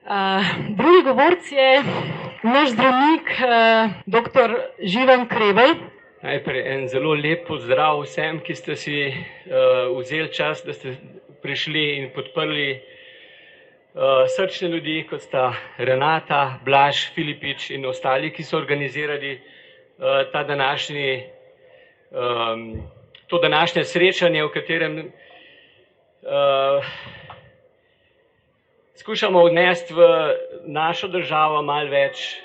Drugi govorc je naš zdravnik, dr. Živan Krevelj. Najprej en zelo lep pozdrav vsem, ki ste si vzeli čas, da ste prišli in podprli srčne ljudi, kot sta Renata, Blaž, Filipič in ostali, ki so organizirali to današnje srečanje, v katerem skušamo odnesti v našo državo malo več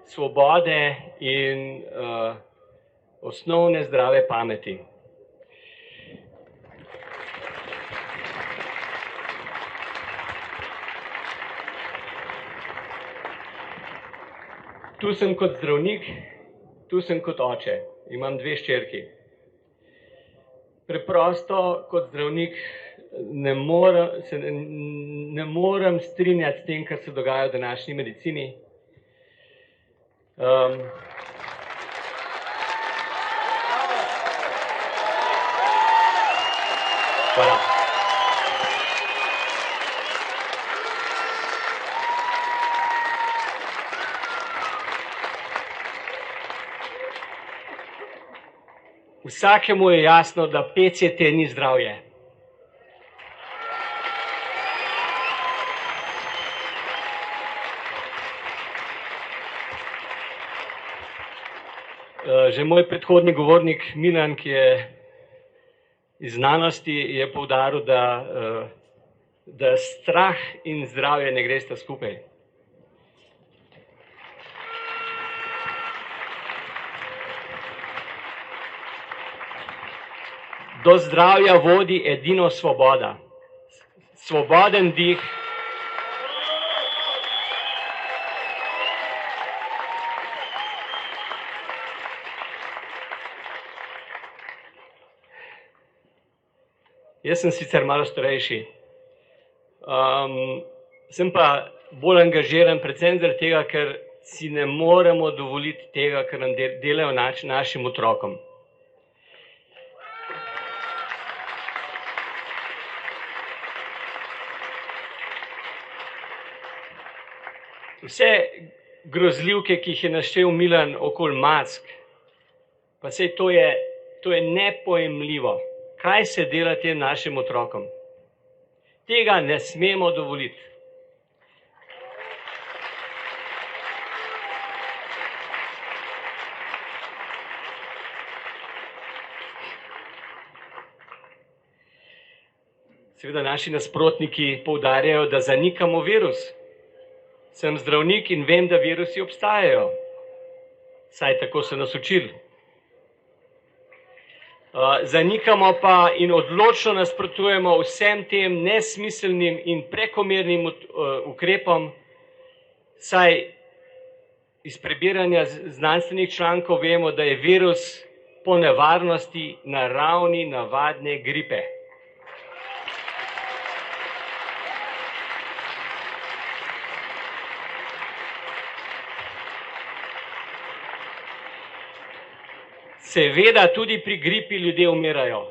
svobode in osnovne zdrave pameti. Tu sem kot zdravnik, tu sem kot oče. Imam 2 hčerki. Preprosto kot zdravnik ne morem strinjati s tem, kar se dogaja v današnji medicini. Hvala. Vsakemu je jasno, da PCT ni zdravje. Že moj predhodni govornik Milan, ki je iz znanosti, je poudaril, da strah in zdravje ne gresta skupaj. Do zdravja vodi edino svoboda. Svoboden dih. Jaz sem sicer malo starejši, sem pa bolj angažiran, predvsem zaradi tega, ker si ne moremo dovoliti tega, kar nam delajo našim otrokom. Vse grozljivke, ki jih je naštel Milan okoli mask, pa saj to je nepojemljivo. Kaj se dela tem našim otrokom? Tega ne smemo dovoliti. Seveda naši nasprotniki poudarjajo, da zanikamo virus. Sem zdravnik in vem, da virusi obstajajo. Saj tako so nas učili. Zanikamo pa in odločno nasprotujemo vsem tem nesmiselnim in prekomernim ukrepom, saj iz prebiranja znanstvenih člankov vemo, da je virus po nevarnosti na ravni navadne gripe. Seveda tudi pri gripi ljudje umirajo.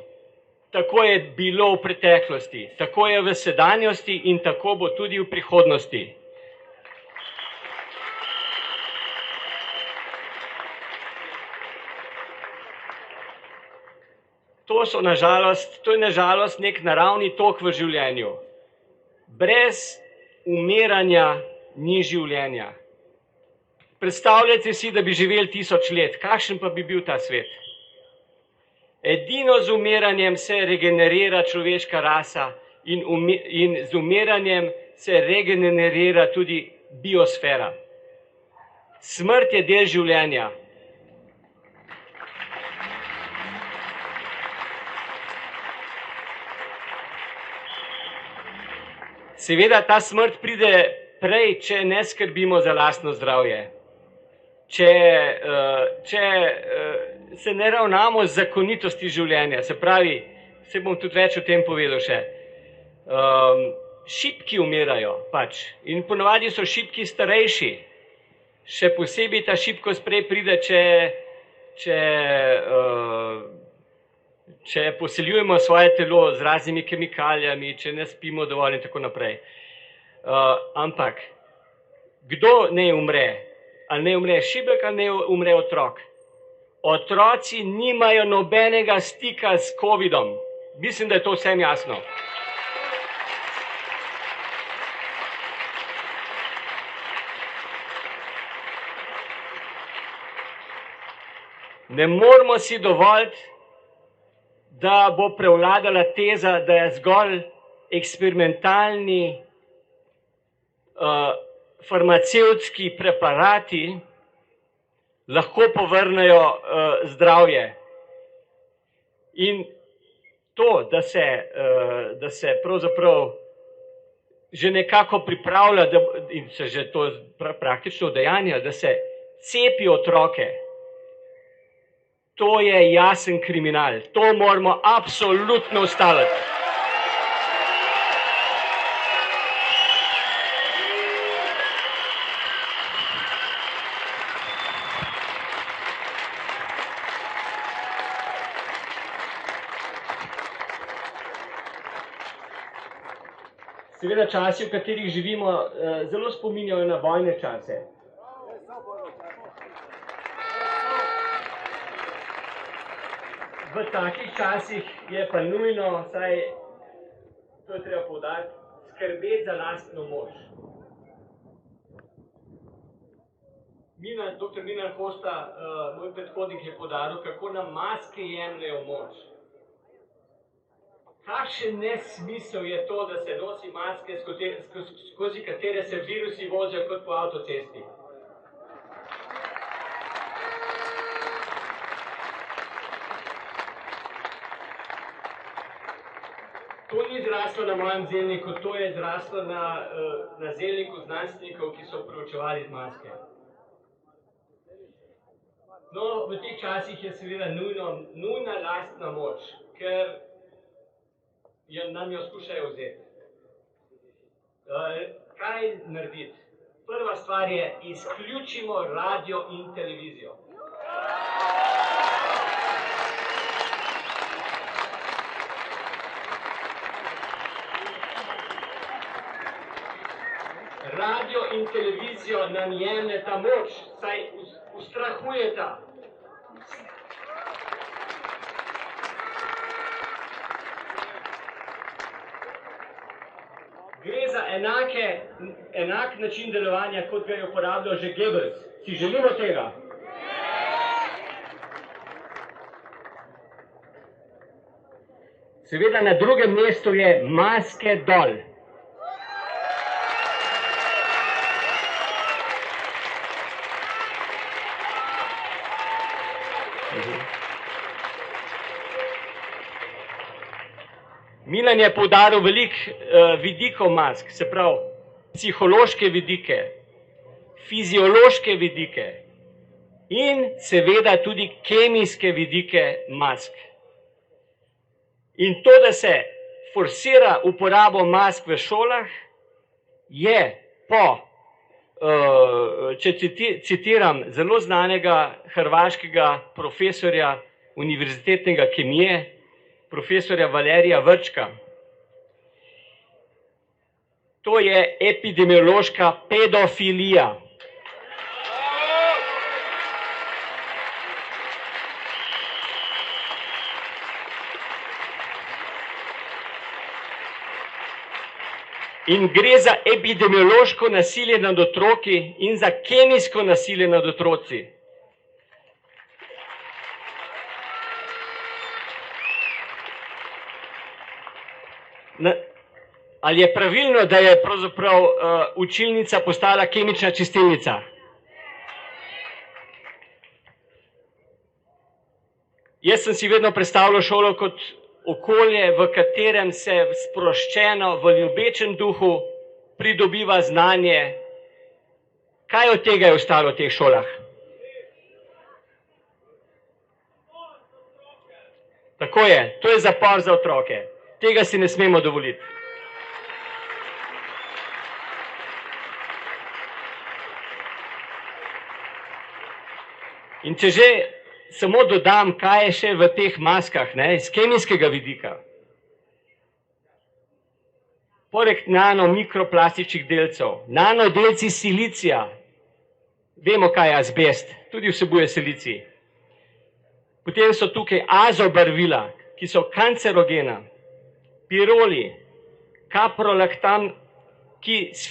Tako je bilo v preteklosti, tako je v sedanjosti in tako bo tudi v prihodnosti. To je na žalost nek naravni tok v življenju. Brez umiranja ni življenja. Predstavljajte si, da bi živeli 1000 let. Kakšen pa bi bil ta svet? Edino z umiranjem se regenerira človeška rasa in z umiranjem se regenerira tudi biosfera. Smrt je del življenja. Seveda ta smrt pride prej, če ne skrbimo za lastno zdravje. Če se ne ravnamo z zakonitosti življenja, se pravi, se bom tudi več o tem povedal še, šibki umirajo pač in ponavadi so šibki starejši. Še posebej ta šibkost prej pride, če posiljujemo svoje telo z raznimi kemikalijami, če ne spimo dovolj in tako naprej. Ampak Kdo ne umre? Ali ne umre šibek, ali ne umre otrok? Otroci nimajo nobenega stika s COVID-om. Mislim, da je to vsem jasno. Ne moremo si dovoliti, da bo prevladala teza, da je zgolj eksperimentalni farmacevtski preparati lahko povrnejo zdravje. In to, da se pravzaprav že nekako pripravlja in se že to praktično udejanja, da se cepi otroke, to je jasen kriminal. To moramo absolutno ustaviti. Seveda časi, v katerih živimo, zelo spominjajo na vojne čase. V takih časih je pa nujno, saj to je treba poudariti, skrbeti za lastno moč. Dr. Milan Hosta, moj predhodnik, je poudaril, kako nam maske jemljejo moč. Kakšen nesmisel je to, da se nosi maske, skozi katere se virusi vozijo kot po avtocesti? To ni zraslo na mojem zelniku, to je zraslo na zelniku znanstvenikov, ki so preučevali maske. No, v teh časih je seveda nujna lastna moč, ker nam jo skušajo vzeti. Kaj narediti? Prva stvar je, izključimo radio in televizijo. Radio in televizijo nam jemljeta moč, saj ustrahujeta. Gre za enak način delovanja, kot ga je uporabljal že Goebbels. Si želimo tega? Seveda na drugem mestu je maske dol. Milan je poudaril veliko vidikov mask, se pravi psihološke vidike, fiziološke vidike in seveda tudi kemijske vidike mask. In to, da se forsira uporabo mask v šolah, je po, če citiram zelo znanega hrvaškega profesorja univerzitetnega kemije, profesorja Valerija Vrčka. To je epidemiološka pedofilija. In gre za epidemiološko nasilje nad otroki in za kemijsko nasilje nad otroci. Ali je pravilno, da je pravzaprav učilnica postala kemična čistilnica? Jaz sem si vedno predstavljal šolo kot okolje, v katerem se sproščeno, v ljubečem duhu pridobiva znanje. Kaj od tega je ostalo v teh šolah? Tako je, to je zapor za otroke. Tega si ne smemo dovoliti. In če že samo dodam, kaj je še v teh maskah, iz kemijskega vidika. poleg nano-mikroplastičnih delcev, nanodelci silicija, vemo, kaj je azbest, tudi vsebuje silicij. Potem so tukaj azobarvila, ki so kancerogena, piroli, kaprolaktam, ki s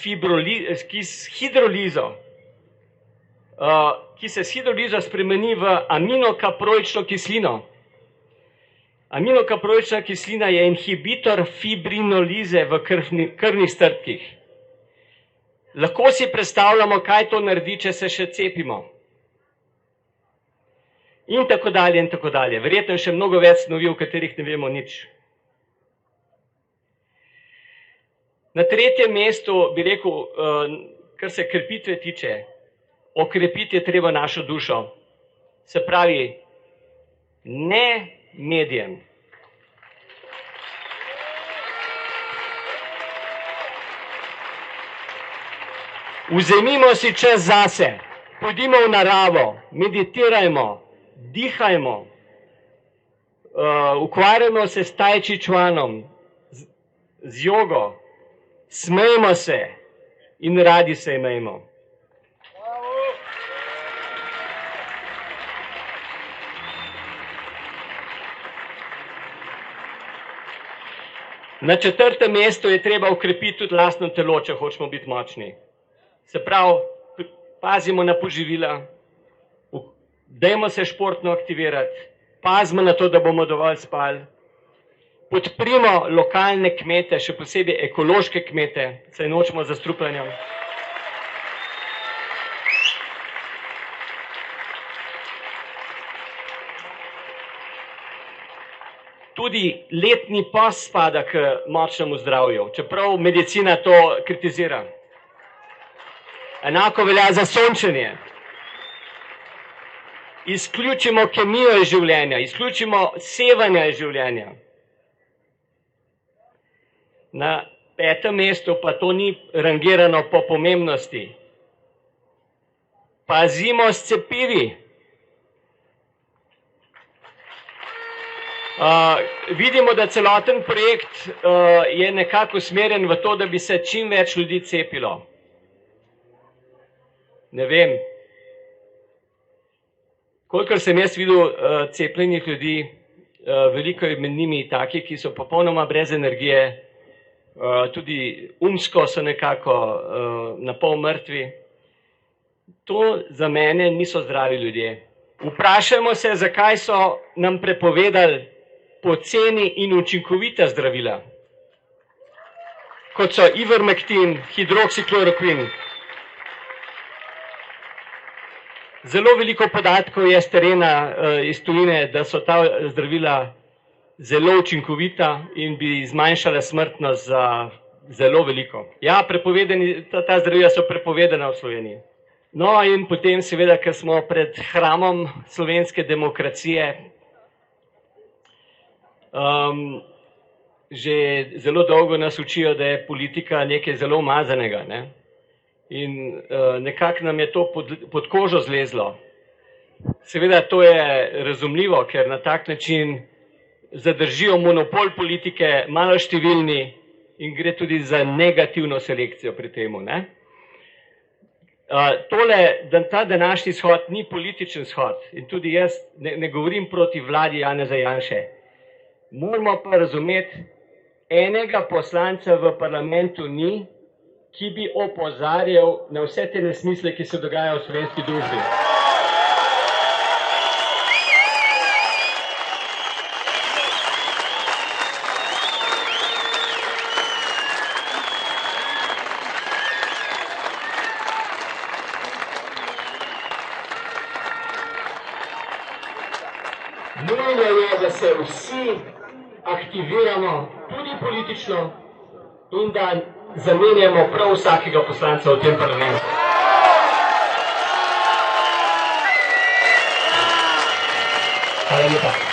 hidrolizo spremeni v aminokaproično kislino. Aminokaproična kislina je inhibitor fibrinolize v krvnih strdkih. Lahko si predstavljamo, kaj to naredi, če se še cepimo. In tako dalje, in tako dalje. Verjetno je še mnogo več snovi, o katerih ne vemo nič. Na tretjem mestu bi rekel, kar se krepitve tiče, okrepiti je treba našo dušo. Se pravi, ne medijem. Vzemimo si čas zase, pojdimo v naravo, meditirajmo, dihajmo, ukvarjamo se s tai chi chuanom, z jogo, smejmo se in radi se imejmo. Na četrtem mestu je treba ukrepiti tudi lastno telo, če hočemo biti močni. Se pravi, pazimo na poživila, dajmo se športno aktivirati, pazimo na to, da bomo dovolj spali, podprimo lokalne kmete, še posebej ekološke kmete, saj nočemo zastrupljanja. Tudi letni post spada k močnemu zdravju, čeprav medicina to kritizira. Enako velja za sončenje. Izključimo kemijo iz življenja, izključimo sevanje iz življenja. Na petem mestu pa to ni rangirano po pomembnosti. Pazimo s cepivi. Vidimo, da celoten projekt je nekako usmerjen v to, da bi se čim več ljudi cepilo. Ne vem. Kolikor sem jaz videl cepljenih ljudi, veliko je med njimi takih, ki so popolnoma brez energije, tudi umsko so nekako na pol mrtvi. To za mene niso zdravi ljudje. Vprašajmo se, zakaj so nam prepovedali poceni in učinkovita zdravila, kot so ivermektin, hidroksikloroquin. Zelo veliko podatkov je s terena, iz tujine, da so ta zdravila zelo učinkovita in bi zmanjšala smrtnost za zelo veliko. Ja, ta zdravila so prepovedana v Sloveniji. No in potem seveda, ker smo pred hramom slovenske demokracije, že zelo dolgo nas učijo, da je politika nekaj zelo umazanega, ne? In nekako nam je to pod kožo zlezlo. Seveda to je razumljivo, ker na tak način zadržijo monopol politike maloštevilni in gre tudi za negativno selekcijo pri temu, ne? Ta današnji shod ni političen shod in tudi jaz ne govorim proti vladi Janeza Janše. Moramo pa razumeti, enega poslanca v parlamentu ni, ki bi opozarjal na vse te nesmisle, ki se dogajajo v slovenski družbi. Nujno je, da se vsi aktiviramo, tudi politično, in da zamenjamo prav vsakega poslanca v tem parlamentu. Hvala lepa.